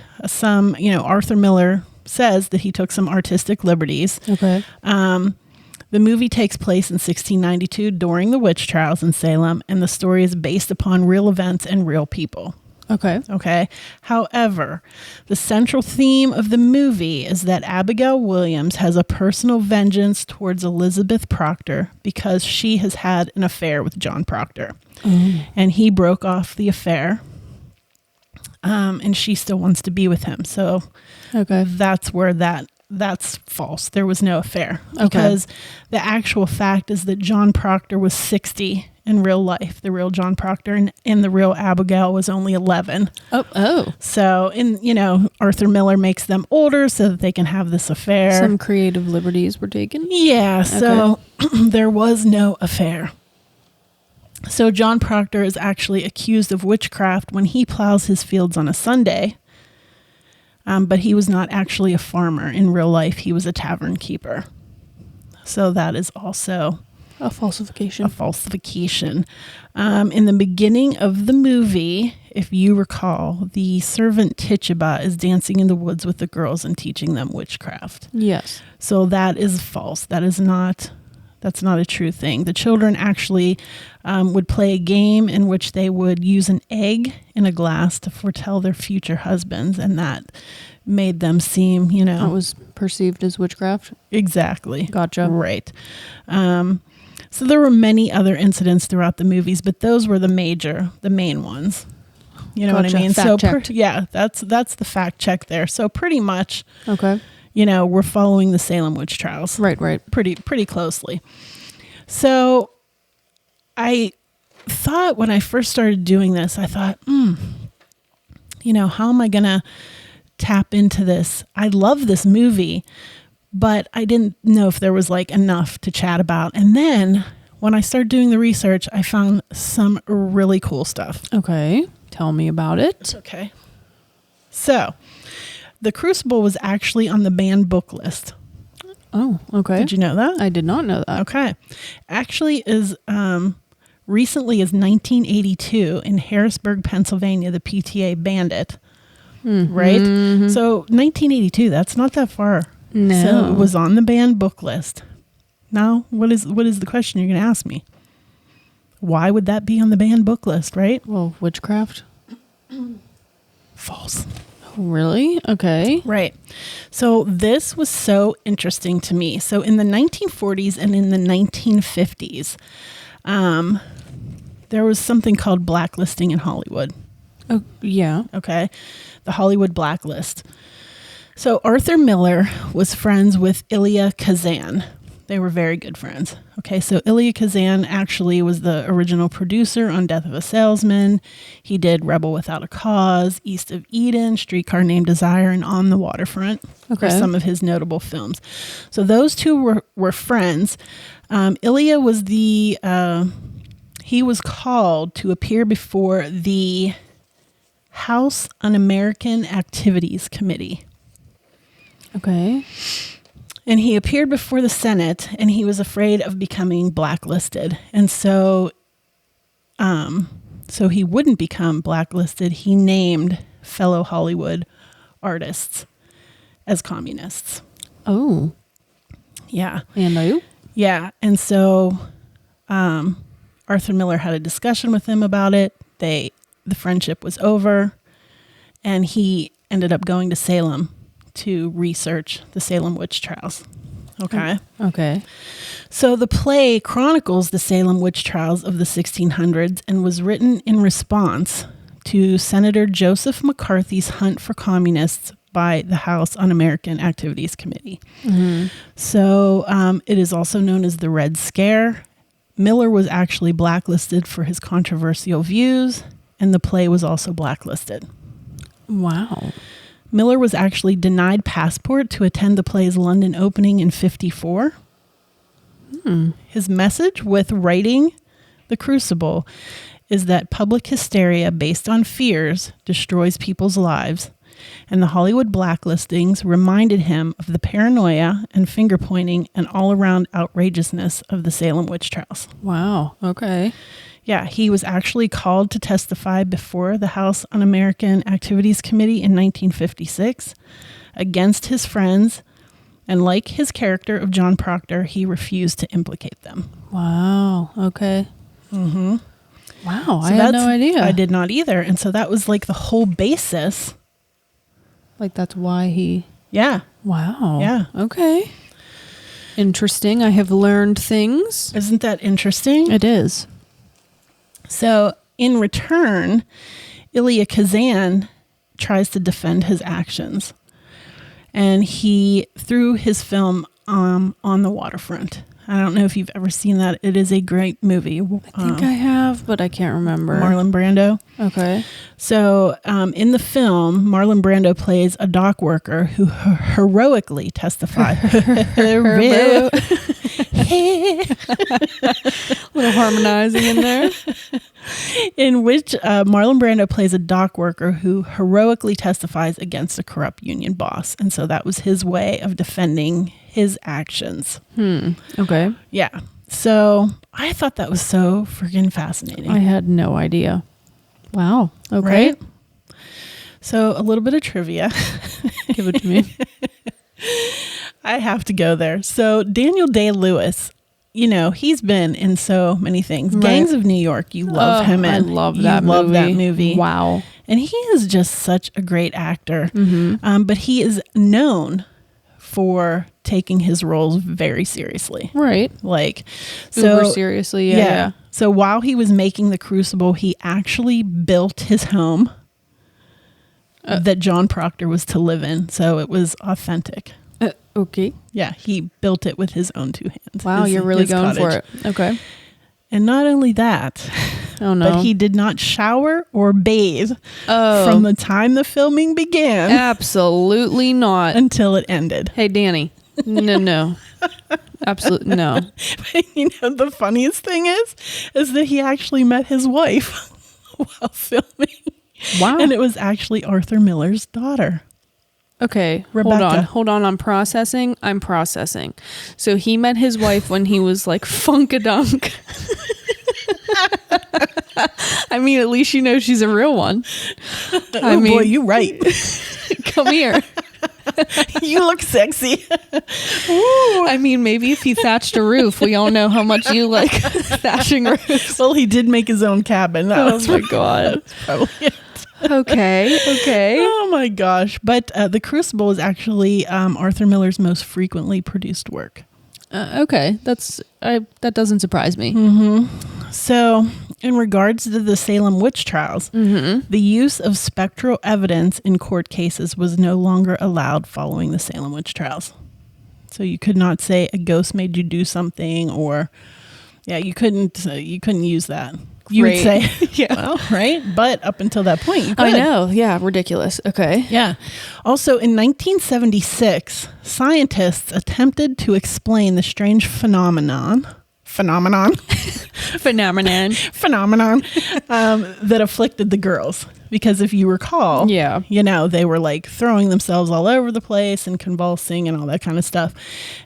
Arthur Miller says that he took some artistic liberties. Okay. The movie takes place in 1692 during the witch trials in Salem, and the story is based upon real events and real people. Okay. However, the central theme of the movie is that Abigail Williams has a personal vengeance towards Elizabeth Proctor because she has had an affair with John Proctor. And he broke off the affair. And she still wants to be with him. So that's where that's false. There was no affair. Because the actual fact is that John Proctor was 60 in real life, the real John Proctor, and the real Abigail was only 11. Oh. So, Arthur Miller makes them older so that they can have this affair. Some creative liberties were taken. Yeah, so there was no affair. So John Proctor is actually accused of witchcraft when he plows his fields on a Sunday. But he was not actually a farmer. In real life, he was a tavern keeper. So that is also a falsification. In the beginning of the movie, if you recall, the servant Tituba is dancing in the woods with the girls and teaching them witchcraft. Yes. So that is false. That's not a true thing. The children actually would play a game in which they would use an egg in a glass to foretell their future husbands, and that made them seem, It was perceived as witchcraft? Exactly. Gotcha. Right. So there were many other incidents throughout the movies, but those were the main ones. You know what I mean? Fact-checked. That's the fact check there. So pretty much, okay. We're following the Salem witch trials. Right. Pretty closely. So I thought when I first started doing this, I thought, how am I going to tap into this? I love this movie, but I didn't know if there was enough to chat about. And then when I started doing the research, I found some really cool stuff. Okay. Tell me about it. Okay. So the Crucible was actually on the banned book list. Oh, okay. Did you know that? I did not know that. Okay. Actually is recently as 1982 in Harrisburg, Pennsylvania, the PTA banned it. Right? Mm-hmm. So 1982, that's not that far. No. So it was on the banned book list. Now, what is the question you're going to ask me? Why would that be on the banned book list, right? Well, witchcraft? False. Really? Okay. Right. So this was so interesting to me. So in the 1940s and in the 1950s, there was something called blacklisting in Hollywood. Oh, yeah. Okay. The Hollywood blacklist. So Arthur Miller was friends with Elia Kazan. They were very good friends. Okay, so Elia Kazan actually was the original producer on Death of a Salesman. He did Rebel Without a Cause, East of Eden, Streetcar Named Desire, and On the Waterfront. Okay. Were some of his notable films. So those two were friends. Elia was he was called to appear before the House Un-American Activities Committee. Okay. And he appeared before the Senate, and he was afraid of becoming blacklisted. And so he wouldn't become blacklisted. He named fellow Hollywood artists as communists. Oh. Yeah. And you? Yeah. And so Arthur Miller had a discussion with him about it. The friendship was over, and he ended up going to Salem to research the Salem witch trials. Okay. Okay. So the play chronicles the Salem witch trials of the 1600s and was written in response to Senator Joseph McCarthy's hunt for communists by the House Un-American Activities Committee. Mm-hmm. So it is also known as the Red Scare. Miller was actually blacklisted for his controversial views, and the play was also blacklisted. Wow. Miller was actually denied passport to attend the play's London opening in 1954. His message with writing The Crucible is that public hysteria based on fears destroys people's lives, and the Hollywood blacklistings reminded him of the paranoia and finger-pointing and all-around outrageousness of the Salem witch trials. Wow. Okay. Yeah, he was actually called to testify before the House Un-American Activities Committee in 1956 against his friends, and like his character of John Proctor, he refused to implicate them. Wow. Okay. Mm-hmm. Wow, So I had no idea. I did not either. And so that was like the whole basis. Like that's why he... Yeah. Wow. Yeah. Okay. Interesting. I have learned things. Isn't that interesting? It is. So in return, Elia Kazan tries to defend his actions. And he threw his film On the Waterfront. I don't know if you've ever seen that. It is a great movie. I think I have, but I can't remember. Marlon Brando. Okay. So in the film, Marlon Brando plays a dock worker who heroically testifies. Little harmonizing in there. In which Marlon Brando plays a dock worker who heroically testifies against a corrupt union boss. And so that was his way of defending his actions. Okay. Yeah. So I thought that was so freaking fascinating. I had no idea. Wow. Okay. Right? So a little bit of trivia. Give it to me. I have to go there. So Daniel Day-Lewis, you know, he's been in so many things. Right. Gangs of New York, you love him in. I love that movie. Love that movie. Wow. And he is just such a great actor. Mm-hmm. But he is known for taking his roles very seriously. Right. Like, super seriously. Yeah. So while he was making The Crucible, he actually built his home that John Proctor was to live in. So it was authentic. Okay. Yeah, he built it with his own two hands. Wow, you're really going for it. Okay. And not only that, but he did not shower or bathe from the time the filming began. Absolutely not. Until it ended. Hey, Danny. No. Absolutely no. You know, the funniest thing is that he actually met his wife while filming. Wow. And it was actually Arthur Miller's daughter. Okay, Rebecca. Hold on. I'm processing. So he met his wife when he was like funkadunk. I mean, at least you know she's a real one. I mean, boy, you're right. Come here. You look sexy. I mean, maybe if he thatched a roof, we all know how much you like thatching roofs. Well, he did make his own cabin. Oh my God. That's probably it. Okay. Oh my gosh. But The Crucible is actually Arthur Miller's most frequently produced work. Okay. That doesn't surprise me. Mm-hmm. So In regards to the Salem witch trials, the use of spectral evidence in court cases was no longer allowed following the Salem witch trials. So you could not say a ghost made you do something, or you couldn't use that. You would say, well, right? But up until that point, you could. I know. Yeah, ridiculous. Okay. Yeah. Also, in 1976, scientists attempted to explain the strange phenomenon that afflicted the girls. Because if you recall, they were like throwing themselves all over the place and convulsing and all that kind of stuff.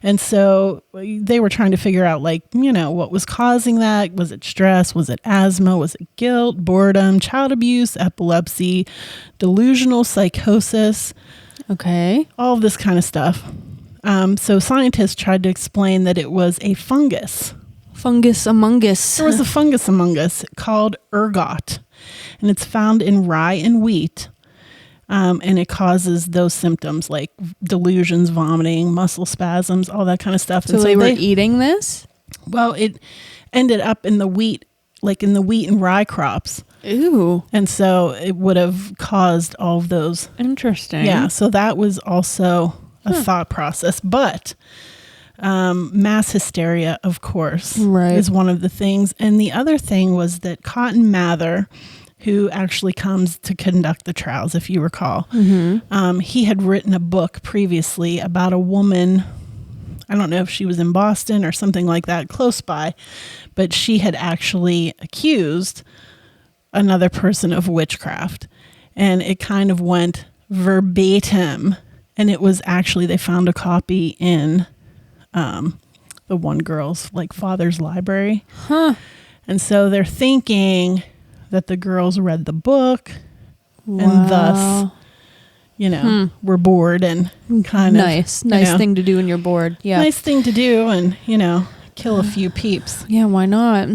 And so they were trying to figure out, like, what was causing that? Was it stress? Was it asthma? Was it guilt, boredom, child abuse, epilepsy, delusional psychosis? Okay. All of this kind of stuff. So scientists tried to explain that it was a fungus. Fungus among us. There was a fungus among us called ergot. And it's found in rye and wheat. And it causes those symptoms like delusions, vomiting, muscle spasms, all that kind of stuff. So they were eating this? Well, it ended up in the wheat, like in the wheat and rye crops. Ooh. And so it would have caused all of those. Interesting. Yeah. So that was also a thought process. But mass hysteria, of course, is one of the things. And the other thing was that Cotton Mather, who actually comes to conduct the trials, if you recall, he had written a book previously about a woman. I don't know if she was in Boston or something like that, close by, but she had actually accused another person of witchcraft. And it kind of went verbatim. And it was actually, they found a copy in the one girl's like father's library. And so they're thinking that the girls read the book and thus, were bored and kind of nice thing to do when you're bored. Yeah. Nice thing to do and, kill a few peeps. Yeah. Why not?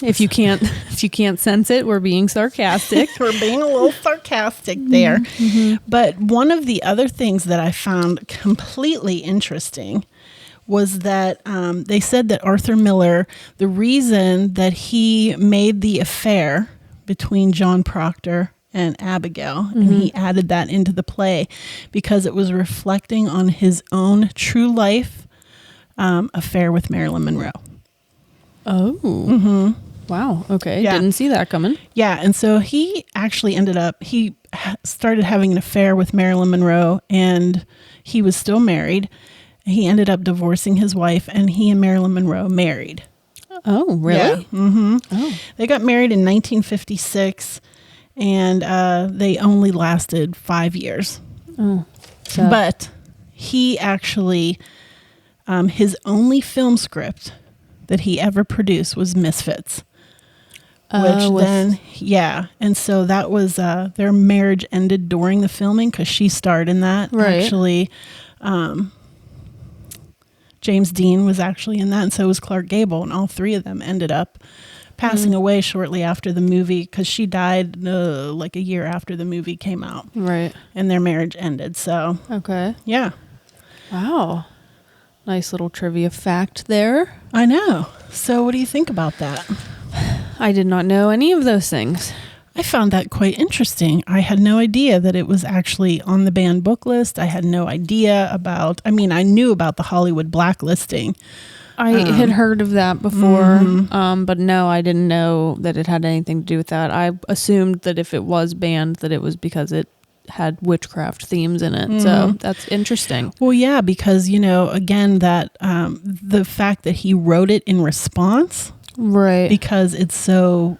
If you can't sense it, we're being sarcastic. We're being a little sarcastic there. But one of the other things that I found completely interesting was that they said that Arthur Miller, the reason that he made the affair between John Proctor and Abigail, and he added that into the play because it was reflecting on his own true life affair with Marilyn Monroe. Oh. Wow. Okay. Yeah. Didn't see that coming. Yeah. And so he actually he started having an affair with Marilyn Monroe, and he was still married. He ended up divorcing his wife, and he and Marilyn Monroe married. Oh, really? Yeah. Oh. They got married in 1956, and they only lasted 5 years. Oh. But he actually, his only film script that he ever produced was Misfits. And so that was, their marriage ended during the filming because she starred in that. Right. Actually, James Dean was actually in that, and so was Clark Gable, and all three of them ended up passing away shortly after the movie because she died like a year after the movie came out. Right. And their marriage ended, so. Okay. Yeah. Wow. Nice little trivia fact there. I know. So what do you think about that? I did not know any of those things. I found that quite interesting. I had no idea that it was actually on the banned book list. I had no idea about, I knew about the Hollywood blacklisting. I had heard of that before, but no, I didn't know that it had anything to do with that. I assumed that if it was banned, that it was because it had witchcraft themes in it. So that's interesting. Well, yeah, because, again, that the fact that he wrote it in response. Right. Because it's so,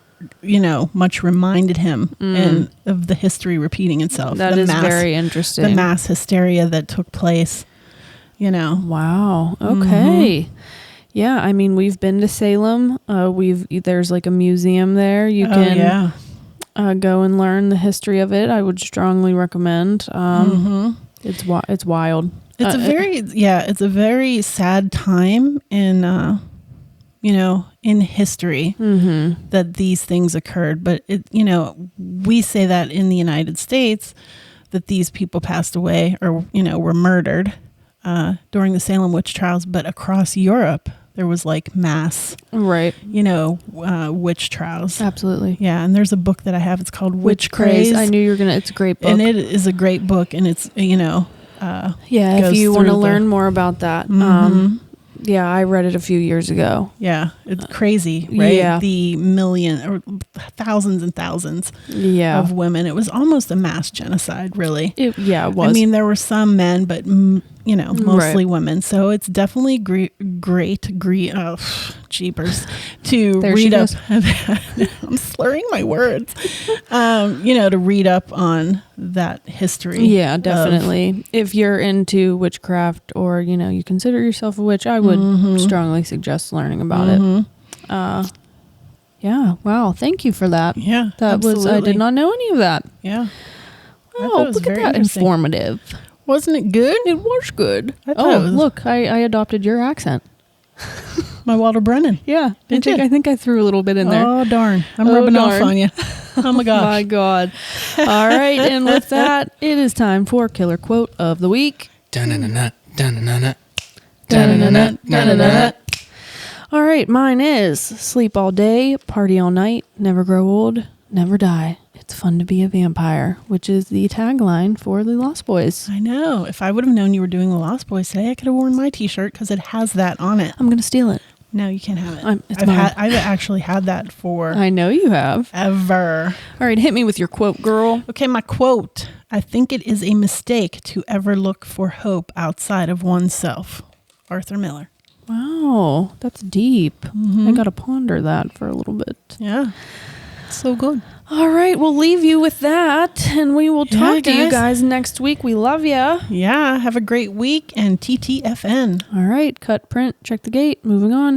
much reminded him and of the history repeating itself. That is very interesting. The mass hysteria that took place, Wow. Okay. Yeah. We've been to Salem. There's like a museum there. You can go and learn the history of it. I would strongly recommend. It's wild. It's a very sad time in, in history that these things occurred. But, we say that in the United States that these people passed away or, were murdered during the Salem witch trials. But across Europe, there was like mass, right? Witch trials. Absolutely. Yeah, and there's a book that I have. It's called Witch Craze. I knew you were gonna. It's a great book, and it is a great book, and it's if you want to learn more about that. Yeah, I read it a few years ago. Yeah, it's crazy, right? Yeah. The million or thousands and thousands of women. It was almost a mass genocide, really. It was. I mean, there were some men, but, mostly women. So it's definitely great, jeepers, to read up. I'm slurring my words. To read up on that history. Yeah, definitely. If you're into witchcraft or, you consider yourself a witch, I would strongly suggest learning about it. Yeah. Wow. Thank you for that. Yeah. I did not know any of that. Yeah. Oh, look at that. Informative. Wasn't it good? It was good. Oh, look, I adopted your accent. My Walter Brennan. Yeah. I think I threw a little bit in there. Oh, darn. I'm rubbing off on you. Oh, my gosh. My God. All right. And with that, it is time for Killer Quote of the Week. Da-na-na-na, da-na-na-na. Da-na-na-na, da-na-na-na. All right. Mine is sleep all day, party all night, never grow old, never die. It's fun to be a vampire, which is the tagline for the Lost Boys. I know. If I would have known you were doing the Lost Boys today, I could have worn my t-shirt because it has that on it. I'm going to steal it. No, you can't have it. I've actually had that for... I know you have. Ever. All right, hit me with your quote, girl. Okay, my quote. I think it is a mistake to ever look for hope outside of oneself. Arthur Miller. Wow, that's deep. I got to ponder that for a little bit. Yeah, it's so good. All right, we'll leave you with that, and we will talk to you guys next week. We love you. Yeah, have a great week, and TTFN. All right, cut, print, check the gate. Moving on.